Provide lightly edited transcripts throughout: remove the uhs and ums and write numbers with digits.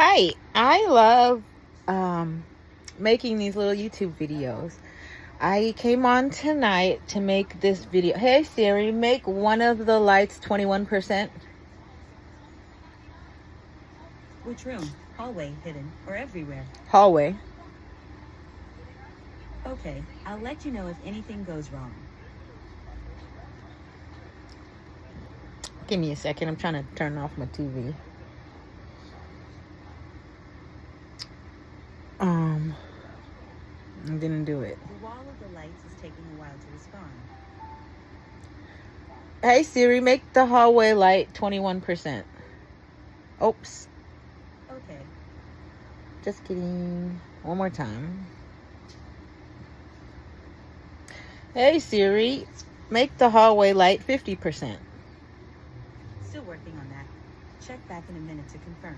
Hi, I love making these little YouTube videos. I came on tonight to make this video. Hey Siri, make one of the lights 21%. Which room? Hallway, hidden, or everywhere? Hallway. Okay, I'll let you know if anything goes wrong. Give me a second. I'm trying to turn off my TV. I didn't do it. The wall of the lights is taking a while to respond. Hey Siri, make the hallway light 21%. Oops. Okay. Just kidding. One more time. Hey Siri, make the hallway light 50%. Still working on that. Check back in a minute to confirm.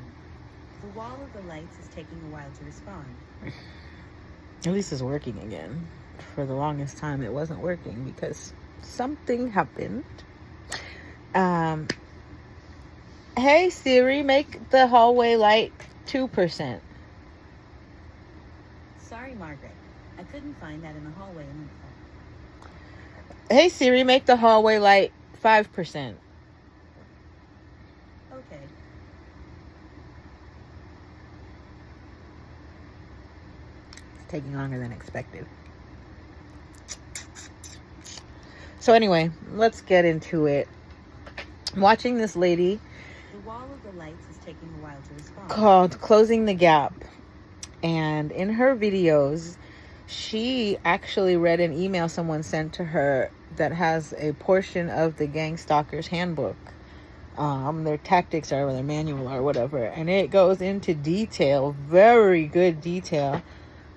The wall of the lights is taking a while to respond. At least it's working again. For the longest time it wasn't working because something happened. Hey Siri, make the hallway light 2%. Sorry, Margaret. I couldn't find that in the hallway info. Hey Siri, make the hallway light 5%. Okay. It's taking longer than expected. So anyway, let's get into it. I'm watching this lady The wall of the lights is taking a while to respond. called Closing the Gap. And in her videos, she actually read an email someone sent to her that has a portion of the gangstalkers handbook, their tactics or their manual or whatever. And it goes into detail, very good detail,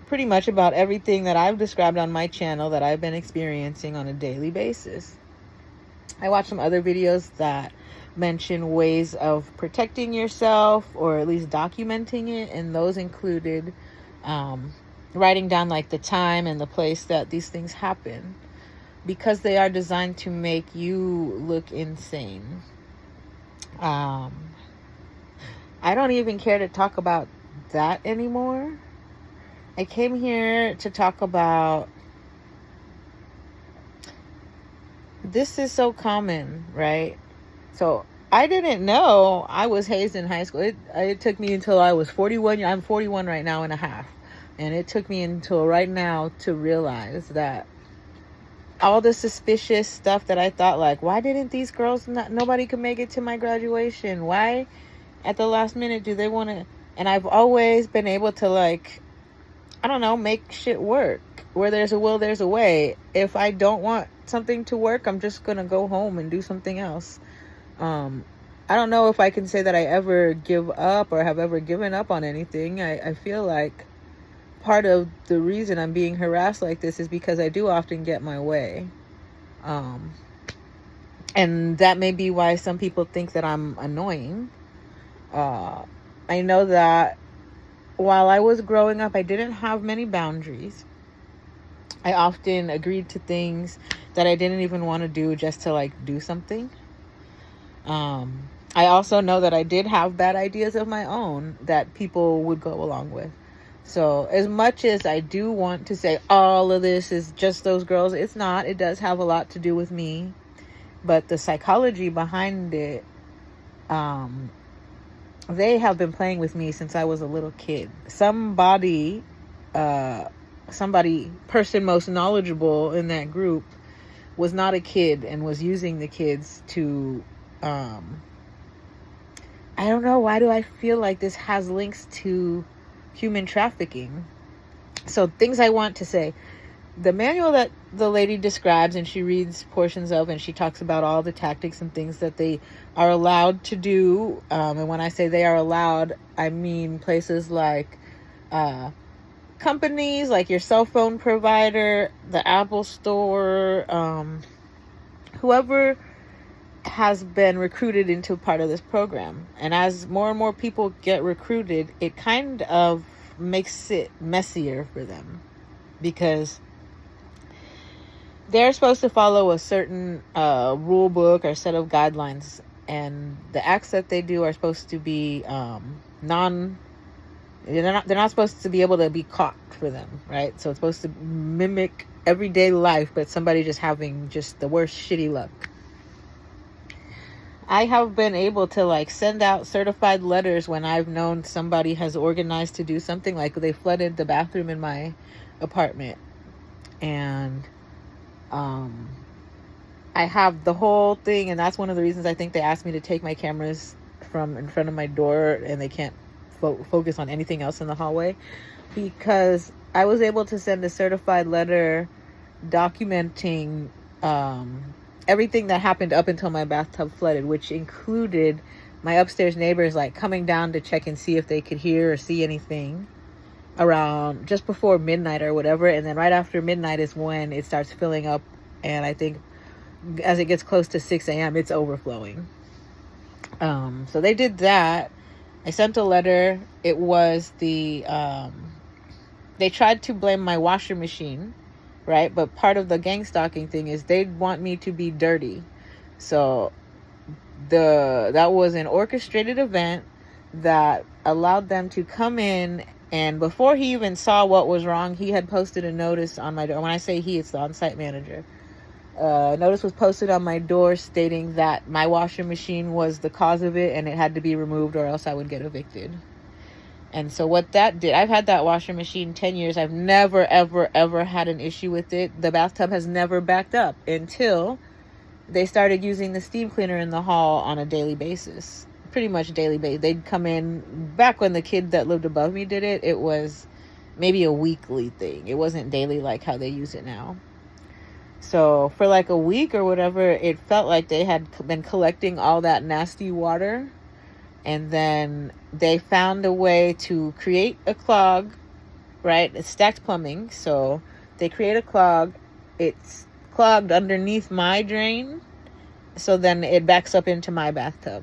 pretty much about everything that I've described on my channel that I've been experiencing on a daily basis. I watched some other videos that mention ways of protecting yourself or at least documenting it, and those included writing down like the time and the place that these things happen, because they are designed to make you look insane. I don't even care to talk about that anymore. I came here to talk about, this is so common, right? So I didn't know I was hazed in high school. It took me until I was 41. I'm 41 right now and a half. And it took me until right now to realize that all the suspicious stuff that I thought, like, why didn't these girls, nobody could make it to my graduation? Why at the last minute do they want to? And I've always been able to, like, I don't know, make shit work. Where there's a will, there's a way. If I don't want something to work, I'm just going to go home and do something else. I don't know if I can say that I ever give up or have ever given up on anything. I feel like part of the reason I'm being harassed like this is because I do often get my way. And that may be why some people think that I'm annoying. I know that while I was growing up, I didn't have many boundaries. I often agreed to things that I didn't even want to do just to, like, do something. I also know that I did have bad ideas of my own that people would go along with. So as much as I do want to say all of this is just those girls, it's not. It does have a lot to do with me. But the psychology behind it, they have been playing with me since I was a little kid. Person most knowledgeable in that group was not a kid and was using the kids to, I don't know, why do I feel like this has links to human trafficking? So things I want to say. The manual that the lady describes and she reads portions of, and she talks about all the tactics and things that they are allowed to do. And when I say they are allowed, I mean places like companies, like your cell phone provider, the Apple Store, whoever has been recruited into part of this program. And as more and more people get recruited, it kind of makes it messier for them, because they're supposed to follow a certain rule book or set of guidelines, and the acts that they do are supposed to be they're not supposed to be able to be caught for them, right? So it's supposed to mimic everyday life, but somebody just having just the worst shitty luck. I have been able to like send out certified letters when I've known somebody has organized to do something. Like they flooded the bathroom in my apartment, and I have the whole thing, and that's one of the reasons I think they asked me to take my cameras from in front of my door, and they can't focus on anything else in the hallway, because I was able to send a certified letter documenting everything that happened up until my bathtub flooded, which included my upstairs neighbors like coming down to check and see if they could hear or see anything around just before midnight or whatever, and then right after midnight is when it starts filling up, and I think as it gets close to 6 a.m. it's overflowing. So they did that. I sent a letter. It was they tried to blame my washer machine, right? But part of the gang stalking thing is they want me to be dirty. So that was an orchestrated event that allowed them to come in, and before he even saw what was wrong, he had posted a notice on my door. When I say he, it's the on-site manager. Notice was posted on my door stating that my washer machine was the cause of it and it had to be removed or else I would get evicted. And so what that did, I've had that washer machine 10 years. I've never, ever, ever had an issue with it. The bathtub has never backed up until they started using the steam cleaner in the hall on a daily basis. Pretty much daily basis. They'd come in. Back when the kid that lived above me did it, it was maybe a weekly thing. It wasn't daily like how they use it now. So for like a week or whatever, it felt like they had been collecting all that nasty water. And then they found a way to create a clog, right? It's stacked plumbing. So they create a clog. It's clogged underneath my drain. So then it backs up into my bathtub.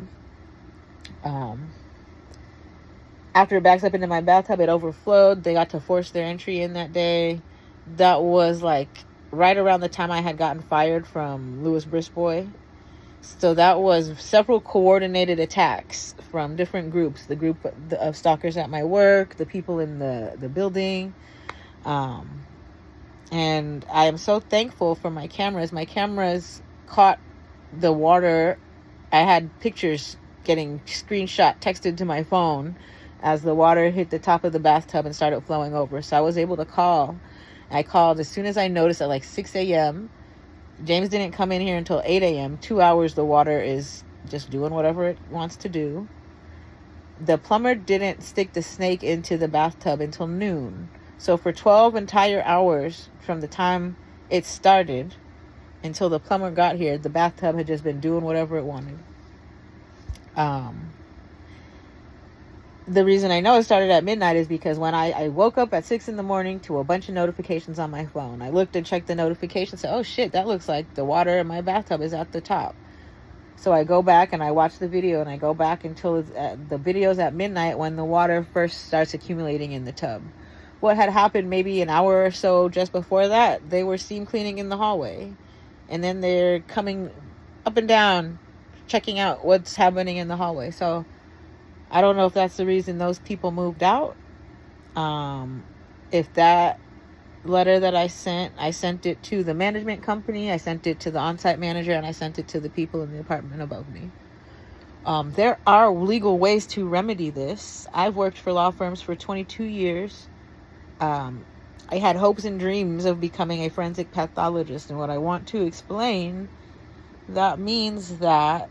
After it backs up into my bathtub, it overflowed. They got to force their entry in that day. That was like right around the time I had gotten fired from Louis Brisbois. So that was several coordinated attacks from different groups. The group of stalkers at my work, the people in the building. And I am so thankful for my cameras. My cameras caught the water. I had pictures getting screenshot texted to my phone as the water hit the top of the bathtub and started flowing over. So I was able to call. I called as soon as I noticed at like 6 a.m. James didn't come in here until 8 a.m. 2 hours the water is just doing whatever it wants to do. The plumber didn't stick the snake into the bathtub until noon. So for 12 entire hours from the time it started until the plumber got here, the bathtub had just been doing whatever it wanted. The reason I know it started at midnight is because when I woke up at 6 in the morning to a bunch of notifications on my phone. I looked and checked the notifications, said, oh shit, that looks like the water in my bathtub is at the top. So I go back and I watch the video, and I go back until the video's at midnight when the water first starts accumulating in the tub. What had happened maybe an hour or so just before that, they were steam cleaning in the hallway. And then they're coming up and down, checking out what's happening in the hallway. So I don't know if that's the reason those people moved out. If that letter that I sent it to the management company, I sent it to the on-site manager, and I sent it to the people in the apartment above me. There are legal ways to remedy this. I've worked for law firms for 22 years. I had hopes and dreams of becoming a forensic pathologist, and what I want to explain, that means that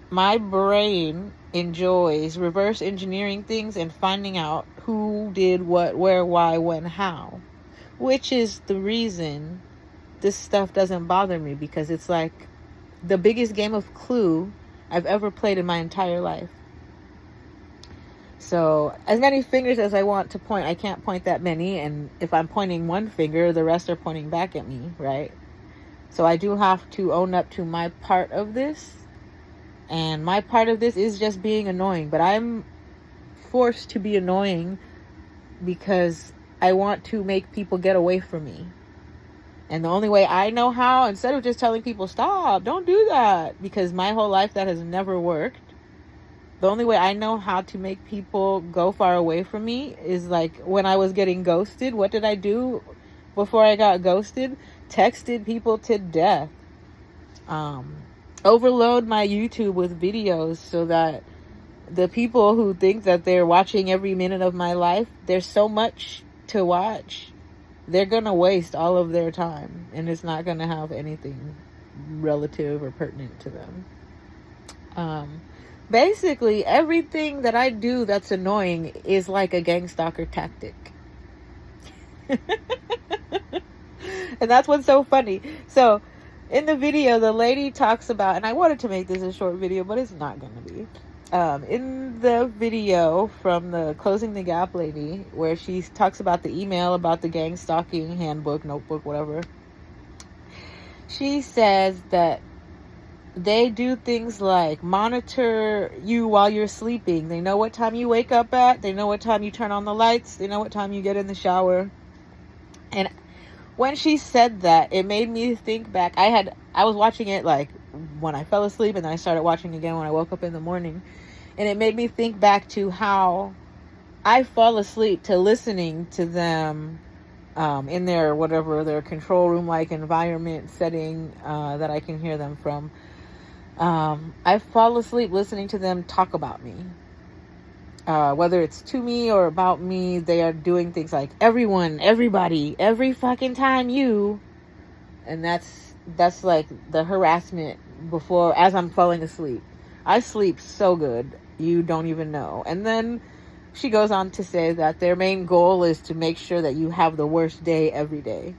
my brain enjoys reverse engineering things and finding out who did what, where, why, when, how. Which is the reason this stuff doesn't bother me, because it's like the biggest game of Clue I've ever played in my entire life. So as many fingers as I want to point, I can't point that many. And if I'm pointing one finger, the rest are pointing back at me, right? So I do have to own up to my part of this. And my part of this is just being annoying. But I'm forced to be annoying because I want to make people get away from me. And the only way I know how, instead of just telling people, stop, don't do that, because my whole life that has never worked, The only way I know how to make people go far away from me is like when I was getting ghosted. What did I do before I got ghosted? Texted people to death. Overload my YouTube with videos so that the people who think that they're watching every minute of my life, there's so much to watch. They're going to waste all of their time, and it's not going to have anything relative or pertinent to them. Basically, everything that I do that's annoying is like a gangstalker tactic. And that's what's so funny. So, in the video, the lady talks about, and I wanted to make this a short video, but it's not going to be. In the video from the Closing the Gap lady, where she talks about the email about the gang stalking handbook, notebook, whatever, she says that they do things like monitor you while you're sleeping. They know what time you wake up at. They know what time you turn on the lights. They know what time you get in the shower. And when she said that, it made me think back. I was watching it like when I fell asleep, and then I started watching again when I woke up in the morning. And it made me think back to how I fall asleep to listening to them in their whatever, their control room like environment setting that I can hear them from. I fall asleep listening to them talk about me. Whether it's to me or about me, they are doing things like everyone, everybody, every fucking time you. And that's like the harassment before, as I'm falling asleep. I sleep so good, you don't even know. And then she goes on to say that their main goal is to make sure that you have the worst day every day.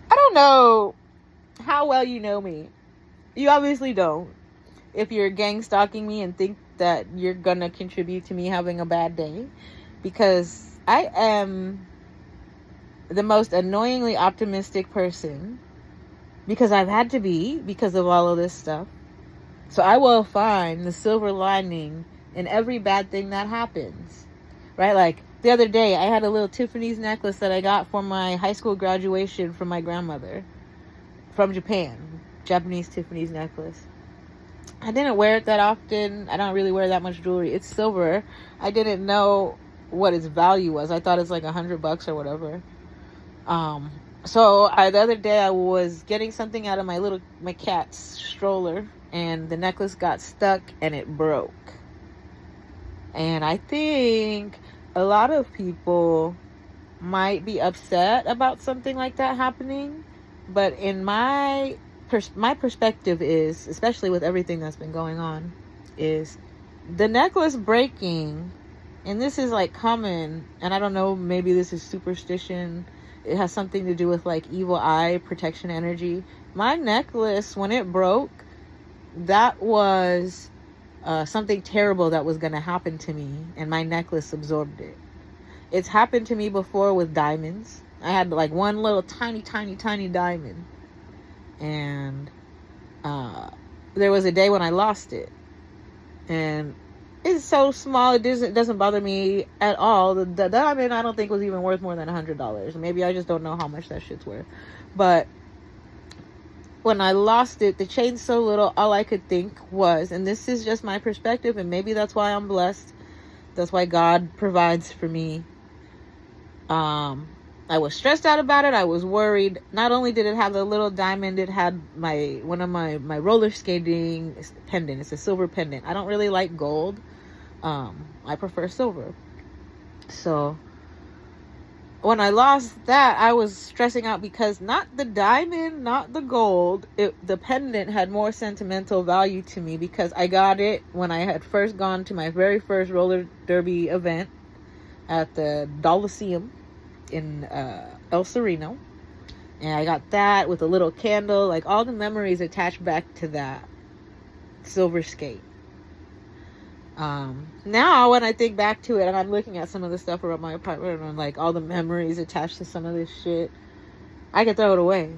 I don't know how well you know me. You obviously don't. If you're gang stalking me and think that you're gonna contribute to me having a bad day, because I am the most annoyingly optimistic person, because I've had to be because of all of this stuff. So I will find the silver lining in every bad thing that happens, right? Like the other day, I had a little Tiffany's necklace that I got for my high school graduation from my grandmother from Japan. Japanese Tiffany's necklace. I didn't wear it that often. I don't really wear that much jewelry. It's silver. I didn't know what its value was. I thought it's like $100 or whatever. So the other day I was getting something out of my cat's stroller, and the necklace got stuck and it broke. And I think a lot of people might be upset about something like that happening, but in my perspective is, especially with everything that's been going on, is the necklace breaking, and this is like common, and I don't know, maybe this is superstition. It has something to do with like evil eye protection energy. My necklace, when it broke, that was something terrible that was going to happen to me, and my necklace absorbed it. It's happened to me before with diamonds. I had like one little tiny diamond, and there was a day when I lost it, and it's so small it doesn't bother me at all. The diamond I don't think was even worth more than $100. Maybe I just don't know how much that shit's worth. But when I lost it, the chain's so little, all I could think was, and this is just my perspective, and maybe that's why I'm blessed, that's why God provides for me. I was stressed out about it. I was worried. Not only did it have the little diamond, it had one of my roller skating pendant. It's a silver pendant. I don't really like gold. I prefer silver. So when I lost that, I was stressing out because not the diamond, not the gold, the pendant had more sentimental value to me because I got it when I had first gone to my very first roller derby event at the Coliseum in El Sereno, and I got that with a little candle, like all the memories attached back to that silver skate. Now when I think back to it and I'm looking at some of the stuff around my apartment and like all the memories attached to some of this shit, I could throw it away,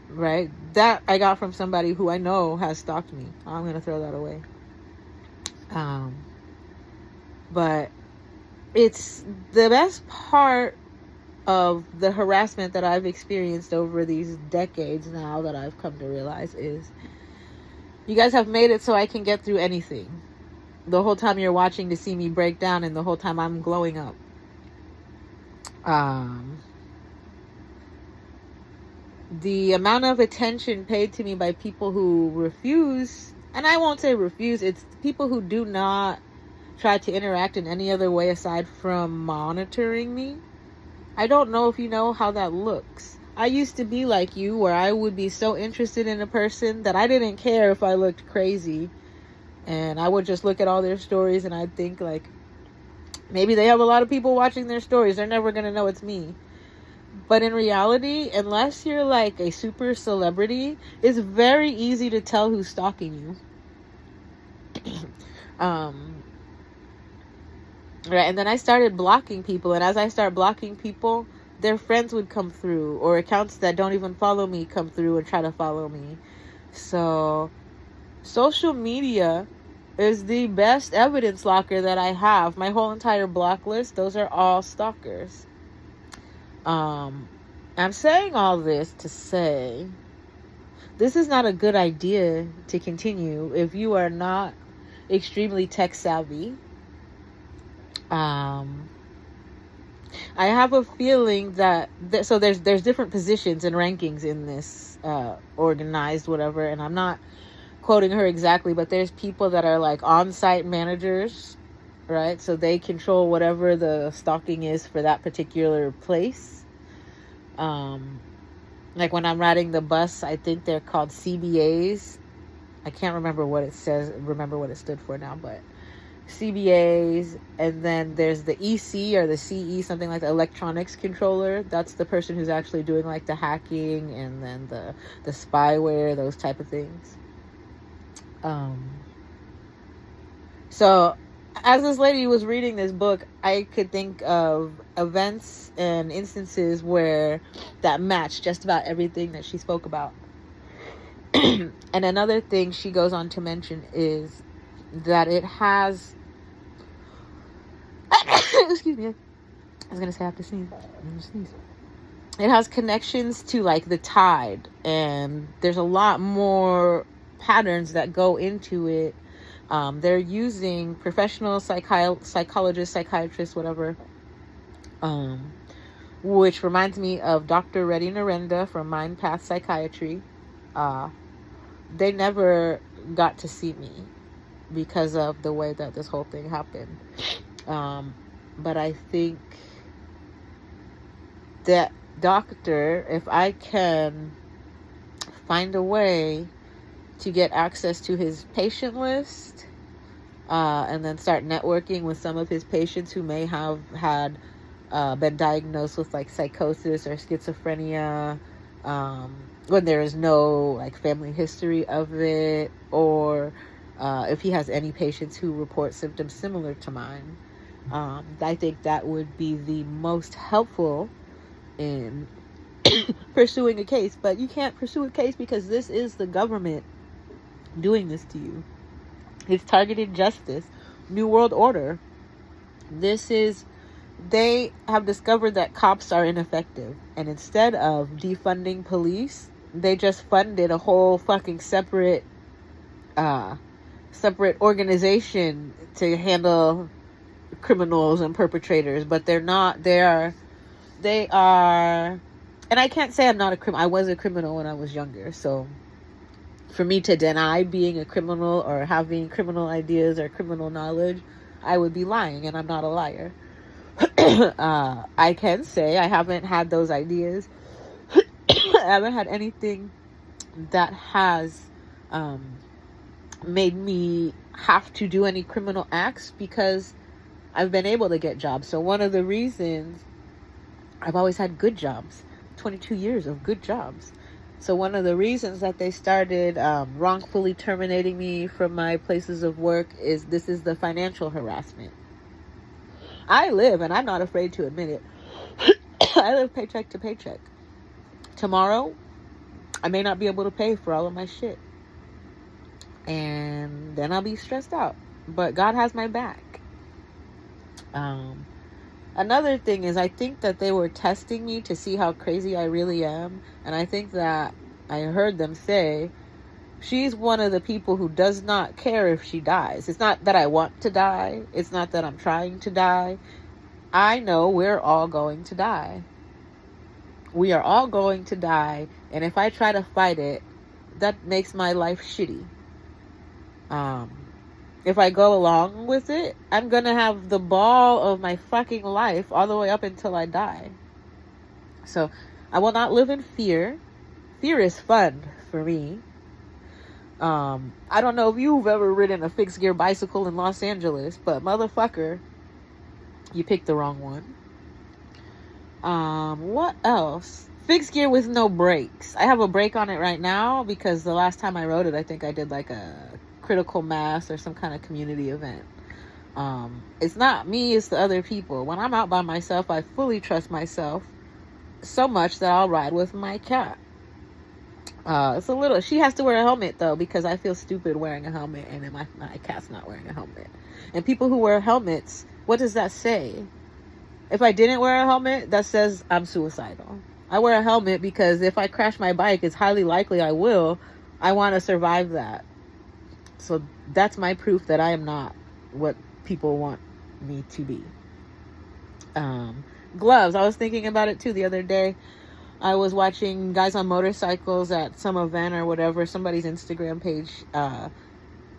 right? That I got from somebody who I know has stalked me. I'm gonna throw that away. But it's the best part of the harassment that I've experienced over these decades now that I've come to realize is You guys have made it so I can get through anything. The whole time you're watching to see me break down, and the whole time I'm glowing up. The amount of attention paid to me by people who refuse, and I won't say refuse, it's people who do not try to interact in any other way aside from monitoring me. I don't know if you know how that looks. I used to be like you, where I would be so interested in a person that I didn't care if I looked crazy. And I would just look at all their stories and I'd think like, maybe they have a lot of people watching their stories. They're never going to know it's me. But in reality, unless you're like a super celebrity, it's very easy to tell who's stalking you. Right, and then I started blocking people, and as I start blocking people, their friends would come through, or accounts that don't even follow me come through and try to follow me. So social media is the best evidence locker that I have. My whole entire block list, those are all stalkers. I'm saying all this to say this is not a good idea to continue if you are not extremely tech savvy. I have a feeling that so there's different positions and rankings in this organized whatever, and I'm not quoting her exactly, but there's people that are like on-site managers, right? So they control whatever the stalking is for that particular place. Like when I'm riding the bus, I think they're called CBAs. I can't remember what it stood for now, but CBAs. And then there's the EC or the CE, something like the electronics controller. That's the person who's actually doing like the hacking and then the spyware, those type of things. So as this lady was reading this book, I could think of events and instances where that matched just about everything that she spoke about. And another thing she goes on to mention is that it has excuse me, I was gonna say I have to sneeze. I'm gonna sneeze. It has connections to like the tide, and there's a lot more patterns that go into it. They're using professional psychologists, psychiatrists, whatever, which reminds me of Dr. Reddy Narendra from Mind Path Psychiatry. They never got to see me because of the way that this whole thing happened. But I think that doctor, if I can find a way to get access to his patient list, and then start networking with some of his patients who may have had been diagnosed with like psychosis or schizophrenia, when there is no like family history of it, or if he has any patients who report symptoms similar to mine, I think that would be the most helpful in pursuing a case. But you can't pursue a case because this is the government doing this to you. It's targeted justice, New World Order. They have discovered that cops are ineffective, and instead of defunding police, they just funded a whole fucking separate organization to handle criminals and perpetrators. But they are, and I can't say I'm not a criminal. I was a criminal when I was younger, so for me to deny being a criminal or having criminal ideas or criminal knowledge, I would be lying, and I'm not a liar. I can say I haven't had those ideas. I haven't had anything that has made me have to do any criminal acts because I've been able to get jobs. So one of the reasons I've always had good jobs, 22 years of good jobs. So one of the reasons that they started wrongfully terminating me from my places of work is the financial harassment. I live, and I'm not afraid to admit it, I live paycheck to paycheck. Tomorrow, I may not be able to pay for all of my shit. And then I'll be stressed out. But God has my back. Another thing is I think that they were testing me to see how crazy I really am. And I think that I heard them say She's one of the people who does not care if she dies. It's not that I want to die. It's not that I'm trying to die. I know we're all going to die. We are all going to die. And if I try to fight it, that makes my life shitty. If I go along with it, I'm going to have the ball of my fucking life all the way up until I die. So I will not live in fear. Fear is fun for me. I don't know if you've ever ridden a fixed gear bicycle in Los Angeles, but motherfucker, you picked the wrong one. What else? Fixed gear with no brakes. I have a brake on it right now because the last time I rode it, I think I did like a critical mass or some kind of community event. It's not me, it's the other people. When I'm out by myself, I fully trust myself so much that I'll ride with my cat. It's a little, she has to wear a helmet though, because I feel stupid wearing a helmet and then my cat's not wearing a helmet. And people who wear helmets, what does that say? If I didn't wear a helmet, that says I'm suicidal. I wear a helmet because if I crash my bike, it's highly likely I will. I want to survive that. So that's my proof that I am not what people want me to be. Gloves. I was thinking about it too the other day. I was watching guys on motorcycles at some event or whatever, somebody's Instagram page,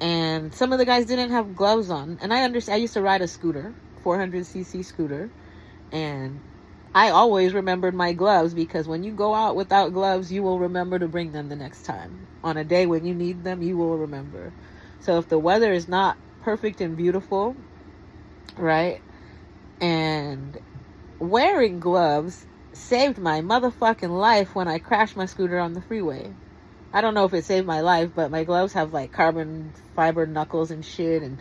and some of the guys didn't have gloves on. And I understand. I used to ride a scooter, 400cc scooter, and I always remembered my gloves because when you go out without gloves, you will remember to bring them the next time. On a day when you need them, you will remember. So if the weather is not perfect and beautiful, right, and wearing gloves saved my motherfucking life when I crashed my scooter on the freeway. I don't know if it saved my life, but my gloves have like carbon fiber knuckles and shit, and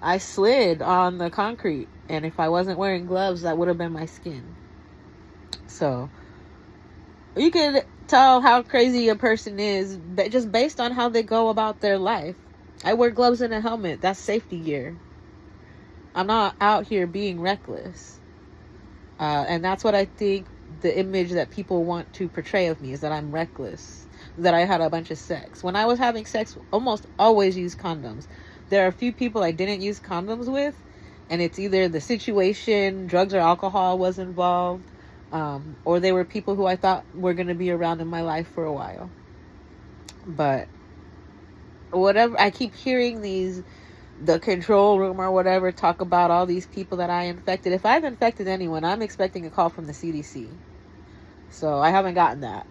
I slid on the concrete, and if I wasn't wearing gloves, that would have been my skin. So you could tell how crazy a person is just based on how they go about their life. I wear gloves and a helmet. That's safety gear. I'm not out here being reckless. And that's what I think the image that people want to portray of me is, that I'm reckless, that I had a bunch of sex. When I was having sex, almost always use condoms. There are a few people I didn't use condoms with, and it's either the situation, drugs or alcohol was involved, or they were people who I thought were going to be around in my life for a while. But whatever, I keep hearing the control room or whatever talk about all these people that I infected. If I've infected anyone, I'm expecting a call from the CDC. So I haven't gotten that.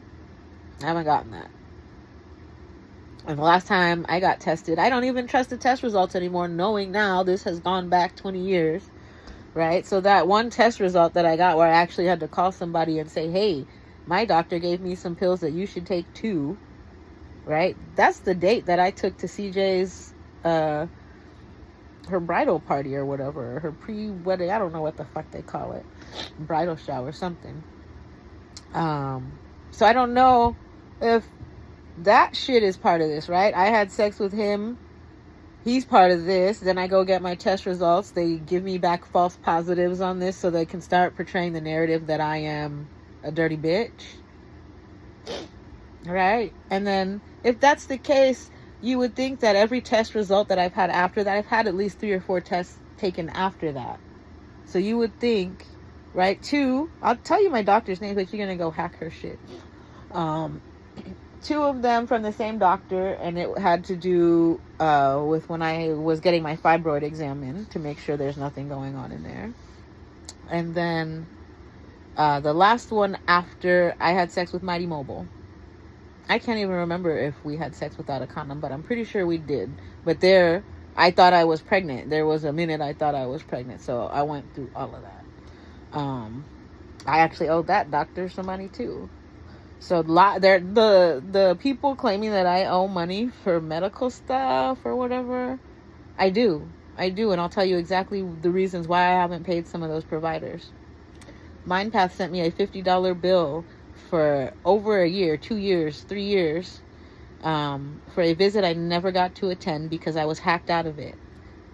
And the last time I got tested, I don't even trust the test results anymore, knowing now this has gone back 20 years, right? So that one test result that I got where I actually had to call somebody and say, hey, my doctor gave me some pills that you should take too, right? That's the date that I took to CJ's, her bridal party or whatever, her pre-wedding, I don't know what the fuck they call it, bridal shower, something. So I don't know if that shit is part of this, right? I had sex with him. He's part of this. Then I go get my test results. They give me back false positives on this so they can start portraying the narrative that I am a dirty bitch. Right? And then if that's the case, you would think that every test result that I've had after that, I've had at least 3 or 4 tests taken after that. So you would think, right? 2, I'll tell you my doctor's name, but you're going to go hack her shit. 2 of them from the same doctor, and it had to do with when I was getting my fibroid examined to make sure there's nothing going on in there. And then the last one after I had sex with Mighty Mobile. I can't even remember if we had sex without a condom, but I'm pretty sure we did. But there, I thought I was pregnant. There was a minute I thought I was pregnant, so I went through all of that. I actually owed that doctor some money too. So the people claiming that I owe money for medical stuff or whatever, I do, and I'll tell you exactly the reasons why I haven't paid some of those providers. MindPath sent me a $50 bill for over a year, 2 years, 3 years, for a visit I never got to attend because I was hacked out of it.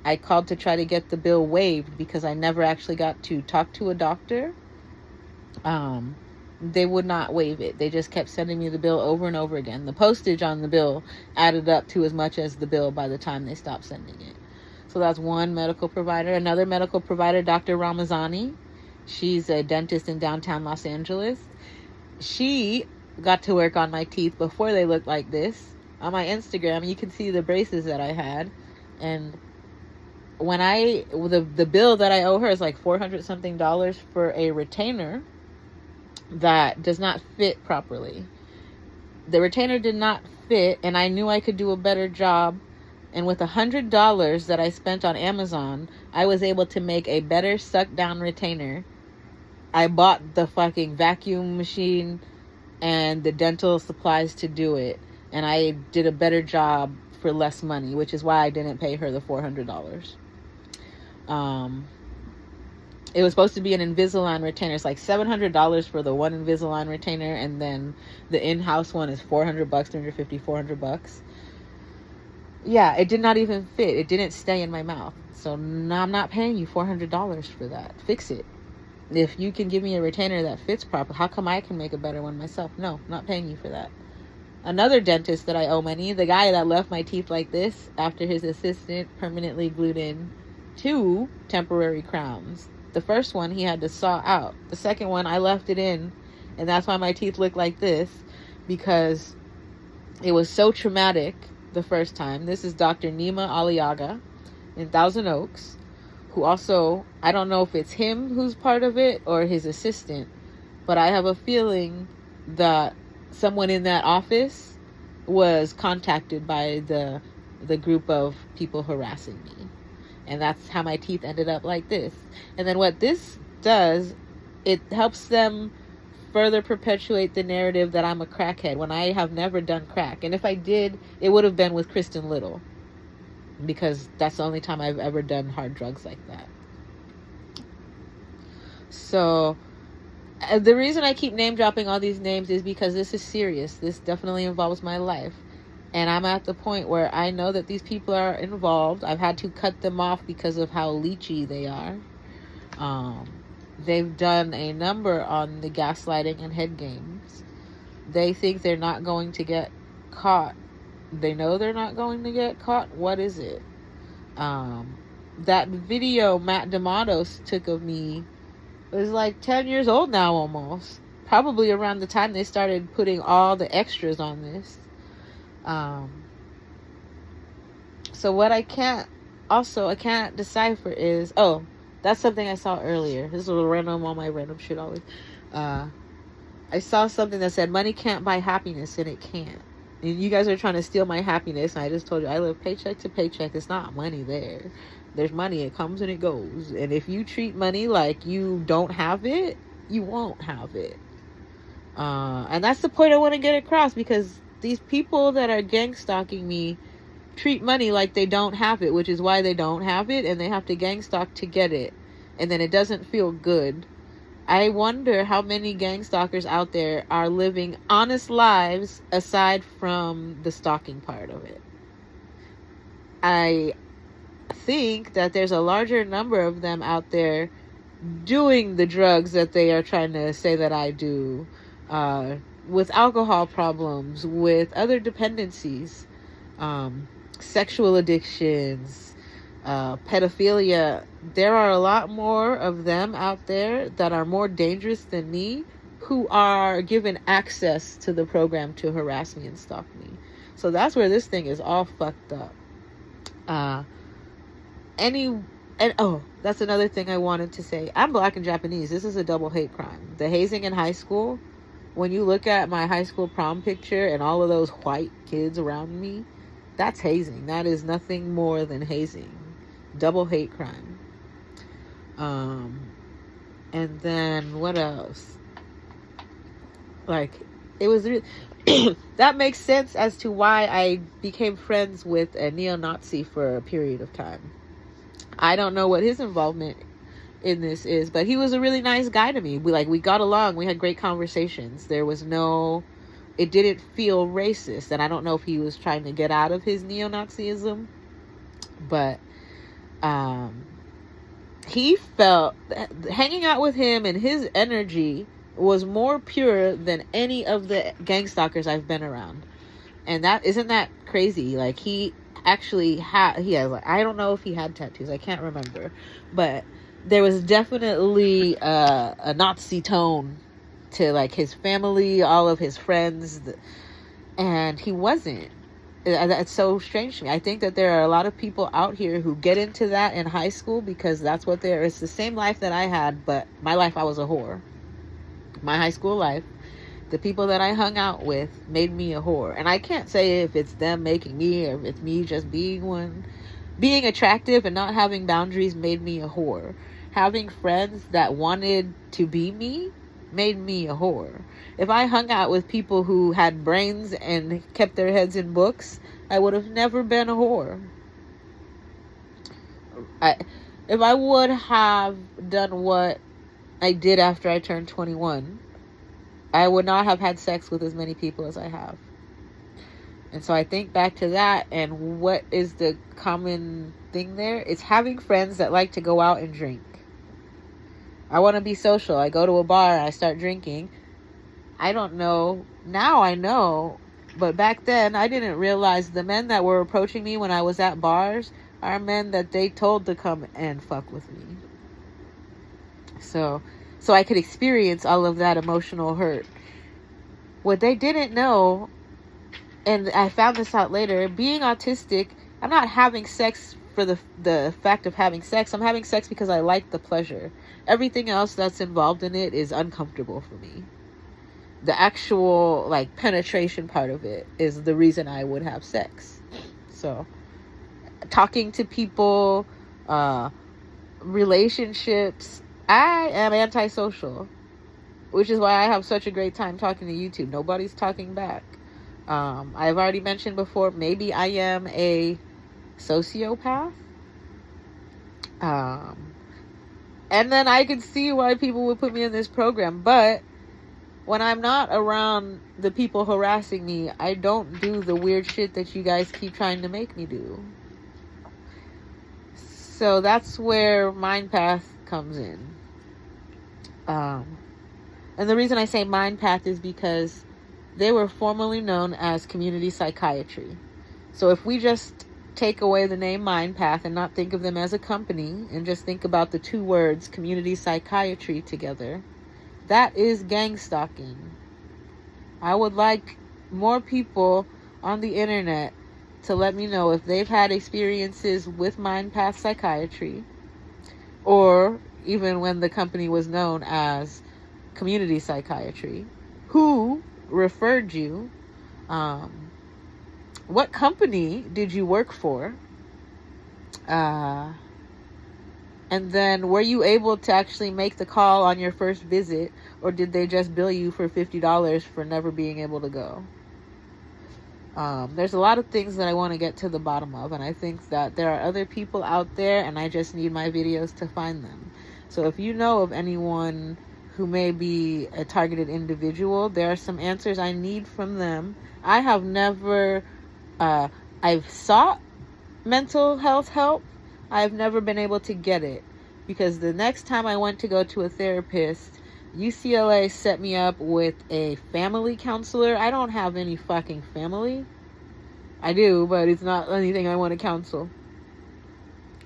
I called to try to get the bill waived because I never actually got to talk to a doctor. they would not waive it. They just kept sending me the bill over and over again. The postage on the bill added up to as much as the bill by the time they stopped sending it. So that's one medical provider. Another medical provider, Dr. Ramazani. She's a dentist in downtown Los Angeles. She got to work on my teeth before they looked like this. On my Instagram, you can see the braces that I had. And when the bill that I owe her is like $400 something for a retainer that does not fit properly. The retainer did not fit, and I knew I could do a better job. And with $100 that I spent on Amazon, I was able to make a better suck down retainer. I bought the fucking vacuum machine and the dental supplies to do it, and I did a better job for less money, which is why I didn't pay her the $400. It was supposed to be an Invisalign retainer. It's like $700 for the one Invisalign retainer, and then the in-house one is $400, $400. Yeah, it did not even fit. It didn't stay in my mouth. So no, I'm not paying you $400 for that. Fix it. If you can give me a retainer that fits properly, how come I can make a better one myself? No, I'm not paying you for that. Another dentist that I owe money, the guy that left my teeth like this after his assistant permanently glued in 2 temporary crowns. The first one he had to saw out. The second one I left it in, and that's why my teeth look like this, because it was so traumatic the first time. This is Dr. Nima Aliaga in Thousand Oaks, who also, I don't know if it's him who's part of it or his assistant, but I have a feeling that someone in that office was contacted by the group of people harassing me. And that's how my teeth ended up like this. And then what this does, it helps them further perpetuate the narrative that I'm a crackhead when I have never done crack. And if I did, it would have been with Kristen Little, because that's the only time I've ever done hard drugs like that. So the reason I keep name dropping all these names is because this is serious. This definitely involves my life. And I'm at the point where I know that these people are involved. I've had to cut them off because of how leechy they are. They've done a number on the gaslighting and head games. They think they're not going to get caught. They know they're not going to get caught. What is it? That video Matt D'Amatos took of me was like 10 years old now almost. Probably around the time they started putting all the extras on this. So what I can't decipher is, that's something I saw earlier. This is a little random on my random shit always. I saw something that said money can't buy happiness, and it can't. And you guys are trying to steal my happiness, and I just told you I live paycheck to paycheck. It's not money there. There's money. It comes and it goes. And if you treat money like you don't have it, you won't have it. And that's the point I want to get across, because these people that are gang stalking me treat money like they don't have it, which is why they don't have it, and they have to gang stalk to get it. And then it doesn't feel good. I wonder how many gang stalkers out there are living honest lives aside from the stalking part of it. I think that there's a larger number of them out there doing the drugs that they are trying to say that I do, with alcohol problems, with other dependencies, sexual addictions, pedophilia. There are a lot more of them out there that are more dangerous than me, who are given access to the program to harass me and stalk me. So that's where this thing is all fucked up. That's another thing I wanted to say. I'm Black and Japanese. This is a double hate crime. The hazing in high school, when you look at my high school prom picture and all of those white kids around me, that's hazing. That is nothing more than hazing. Double hate crime. And then what else? Like, it was that makes sense as to why I became friends with a neo-Nazi for a period of time. I don't know what his involvement in this is, but he was a really nice guy to me. We got along. We had great conversations. It didn't feel racist, and I don't know if he was trying to get out of his neo-Nazism, but he felt, hanging out with him and his energy was more pure than any of the gangstalkers I've been around. And that isn't that crazy. Like, he actually had, he has, like, I don't know if he had tattoos, I can't remember, but there was definitely a Nazi tone to, like, his family, all of his friends, and he wasn't. That's so strange to me. I think that there are a lot of people out here who get into that in high school because that's what they're, it's the same life that I had, but my life, I was a whore. My high school life, the people that I hung out with made me a whore. And I can't say if it's them making me or if it's me just being one. Being attractive and not having boundaries made me a whore. Having friends that wanted to be me made me a whore. If I hung out with people who had brains and kept their heads in books, I would have never been a whore. If I would have done what I did after I turned 21, I would not have had sex with as many people as I have. And so I think back to that, and what is the common thing there? It's having friends that like to go out and drink. I want to be social. I go to a bar, I start drinking. I don't know. Now I know. But back then, I didn't realize the men that were approaching me when I was at bars are men that they told to come and fuck with me. So I could experience all of that emotional hurt. What they didn't know, and I found this out later, being autistic, I'm not having sex for the fact of having sex. I'm having sex because I like the pleasure. Everything else that's involved in it is uncomfortable for me. The actual, like, penetration part of it is the reason I would have sex. So, talking to people, relationships, I am antisocial, which is why I have such a great time talking to YouTube. Nobody's talking back. I've already mentioned before, maybe I am a sociopath. And then I could see why people would put me in this program. But when I'm not around the people harassing me, I don't do the weird shit that you guys keep trying to make me do. So that's where Mind Path comes in. And the reason I say Mind Path is because they were formerly known as community psychiatry. So if we just take away the name Mind Path and not think of them as a company and just think about the two words community psychiatry together, that is gang stalking. I would like more people on the internet to let me know if they've had experiences with Mind Path psychiatry, or even when the company was known as community psychiatry, who referred you, what company did you work for, and then were you able to actually make the call on your first visit, or did they just bill you for $50 for never being able to go? There's a lot of things that I want to get to the bottom of, and I think that there are other people out there, and I just need my videos to find them. So if you know of anyone who may be a targeted individual, there are some answers I need from them. I have never, I've sought mental health help. I've never been able to get it, because the next time I went to go to a therapist, UCLA set me up with a family counselor. I don't have any fucking family. I do, but it's not anything I want to counsel.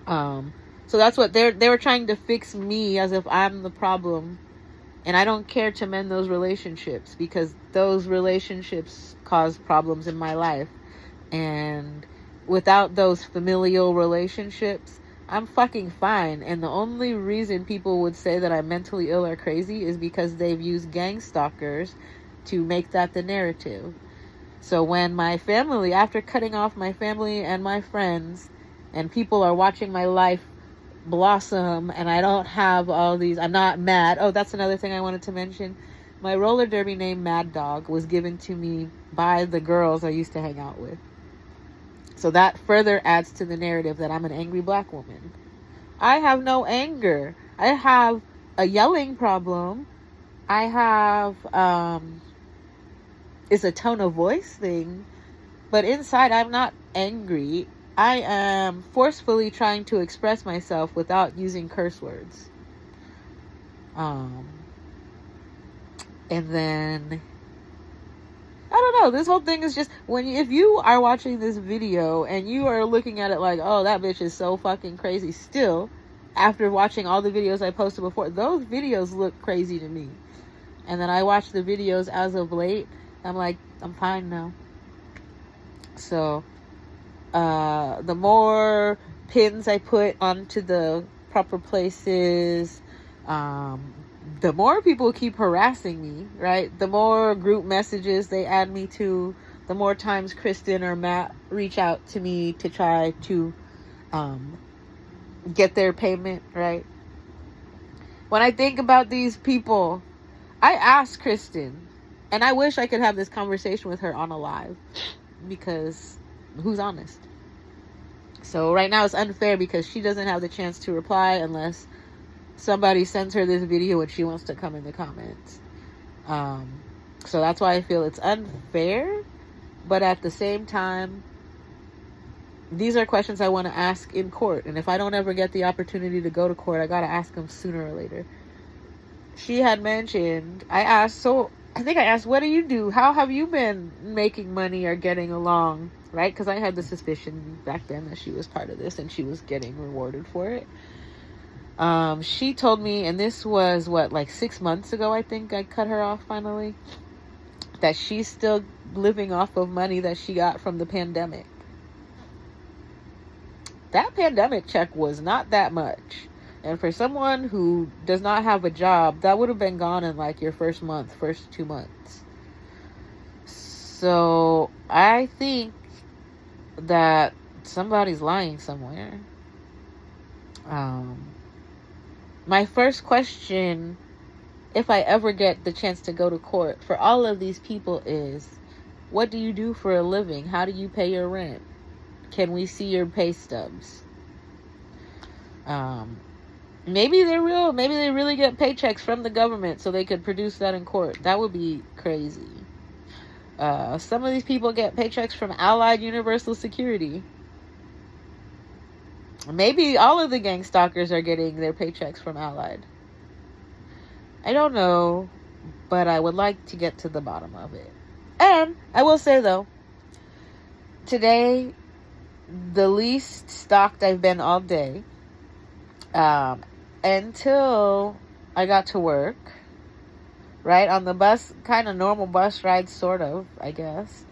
So that's what they were trying to fix me, as if I'm the problem. And I don't care to mend those relationships, because those relationships cause problems in my life. And without those familial relationships, I'm fucking fine. And the only reason people would say that I'm mentally ill or crazy is because they've used gang stalkers to make that the narrative. So when my family, after cutting off my family and my friends, and people are watching my life blossom, and I don't have all these, I'm not mad. Oh, that's another thing I wanted to mention. My roller derby name, Mad Dog, was given to me by the girls I used to hang out with. So that further adds to the narrative that I'm an angry black woman. I have no anger. I have a yelling problem. I have, it's a tone of voice thing. But inside, I'm not angry. I am forcefully trying to express myself without using curse words. And then I don't know, this whole thing is just if you are watching this video and you are looking at it like, oh, that bitch is so fucking crazy still, after watching all the videos I posted before, those videos look crazy to me. And then I watch the videos as of late, I'm like, I'm fine now. So the more pins I put onto the proper places, the more people keep harassing me, right? The more group messages they add me to, the more times Kristen or Matt reach out to me to try to get their payment, right? When I think about these people, I asked Kristen, and I wish I could have this conversation with her on a live, because who's honest? So right now it's unfair because she doesn't have the chance to reply unless somebody sends her this video and she wants to come in the comments. So that's why I feel it's unfair. But at the same time, these are questions I want to ask in court. And if I don't ever get the opportunity to go to court, I got to ask them sooner or later. She had mentioned, I think I asked, what do you do? How have you been making money or getting along? Right? Because I had the suspicion back then that she was part of this and she was getting rewarded for it. She told me, and this was like 6 months ago, I think I cut her off finally, that she's still living off of money that she got from the pandemic. That pandemic check was not that much. And for someone who does not have a job, that would have been gone in like your first 2 months. So I think that somebody's lying somewhere. My first question, if I ever get the chance to go to court for all of these people, is, what do you do for a living? How do you pay your rent? Can we see your pay stubs? Maybe they're real. Maybe they really get paychecks from the government so they could produce that in court. That would be crazy. Some of these people get paychecks from Allied Universal Security. Maybe all of the gangstalkers are getting their paychecks from Allied. I don't know, but I would like to get to the bottom of it. And I will say, though, today, the least stalked I've been all day, until I got to work, right? On the bus, kind of normal bus ride, sort of, I guess.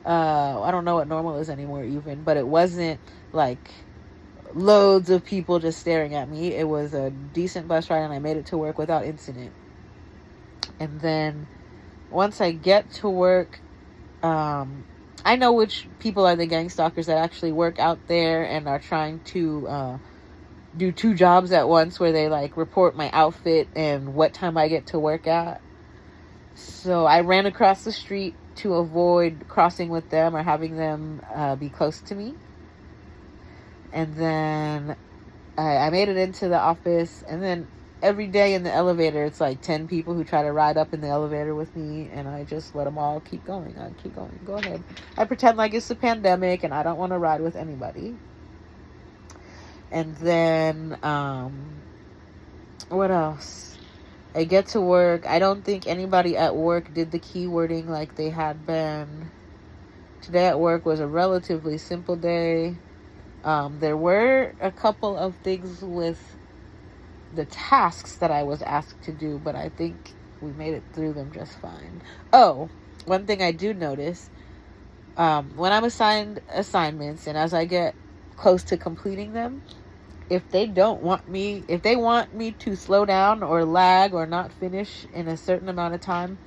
I don't know what normal is anymore even, but it wasn't like loads of people just staring at me. It was a decent bus ride and I made it to work without incident. And then once I get to work, I know which people are the gangstalkers that actually work out there and are trying to do 2 jobs at once, where they like report my outfit and what time I get to work at. So I ran across the street to avoid crossing with them or having them be close to me. And then I made it into the office, and then every day in the elevator, it's like 10 people who try to ride up in the elevator with me, and I just let them all keep going. Go ahead. I pretend like it's a pandemic and I don't want to ride with anybody. And then, what else? I get to work. I don't think anybody at work did the keywording like they had been. Today at work was a relatively simple day. There were a couple of things with the tasks that I was asked to do, but I think we made it through them just fine. Oh, one thing I do notice, when I'm assigned assignments and as I get close to completing them, if they want me to slow down or lag or not finish in a certain amount of time,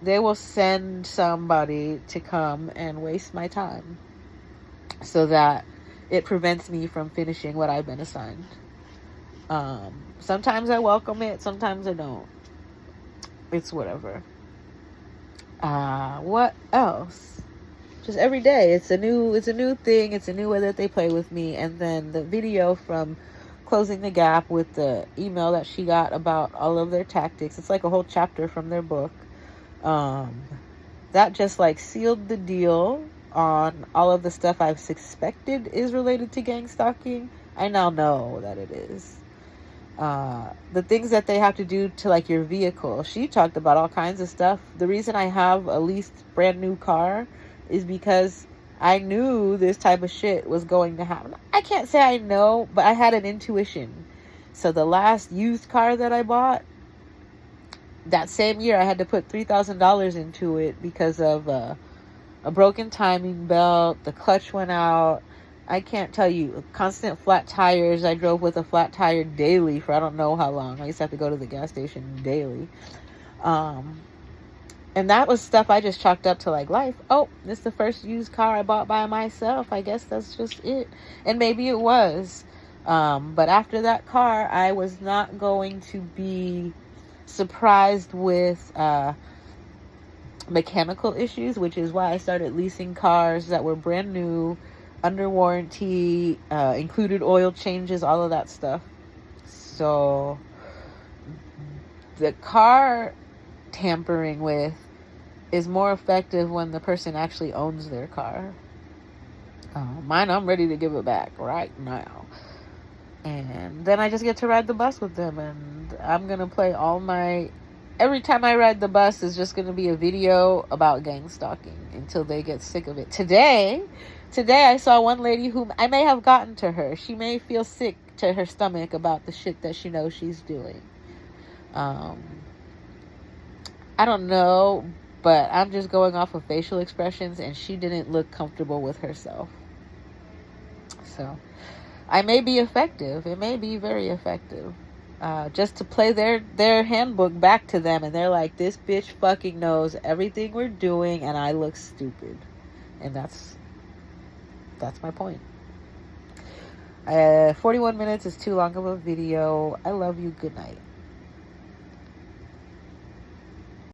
they will send somebody to come and waste my time so that it prevents me from finishing what I've been assigned. Sometimes I welcome it, sometimes I don't. It's whatever. What else? Just every day, it's a new thing. It's a new way that they play with me. And then the video from Closing the Gap with the email that she got about all of their tactics. It's like a whole chapter from their book. That just like sealed the deal on all of the stuff I've suspected is related to gang stalking. I now know that it is. The things that they have to do to like your vehicle. She talked about all kinds of stuff. The reason I have a leased brand new car is because I knew this type of shit was going to happen. I can't say I know, but I had an intuition. So the last used car that I bought, that same year I had to put $3,000 into it because of a broken timing belt. The clutch went out. I can't tell you. Constant flat tires. I drove with a flat tire daily for I don't know how long. I used to have to go to the gas station daily. And that was stuff I just chalked up to like life. Oh, this is the first used car I bought by myself. I guess that's just it. And maybe it was. But after that car, I was not going to be surprised with mechanical issues, which is why I started leasing cars that were brand new, under warranty, included oil changes, all of that stuff. So the car tampering with is more effective when the person actually owns their car. Mine, I'm ready to give it back right now. And then I just get to ride the bus with them, and I'm gonna play every time I ride the bus is just gonna be a video about gang stalking until they get sick of it. Today I saw one lady whom I may have gotten to her. She may feel sick to her stomach about the shit that she knows she's doing. I don't know, but I'm just going off of facial expressions, and she didn't look comfortable with herself. So I may be effective. It may be very effective. Just to play their handbook back to them, and they're like, this bitch fucking knows everything we're doing, and I look stupid. And that's my point. 41 minutes is too long of a video. I love you. Good night.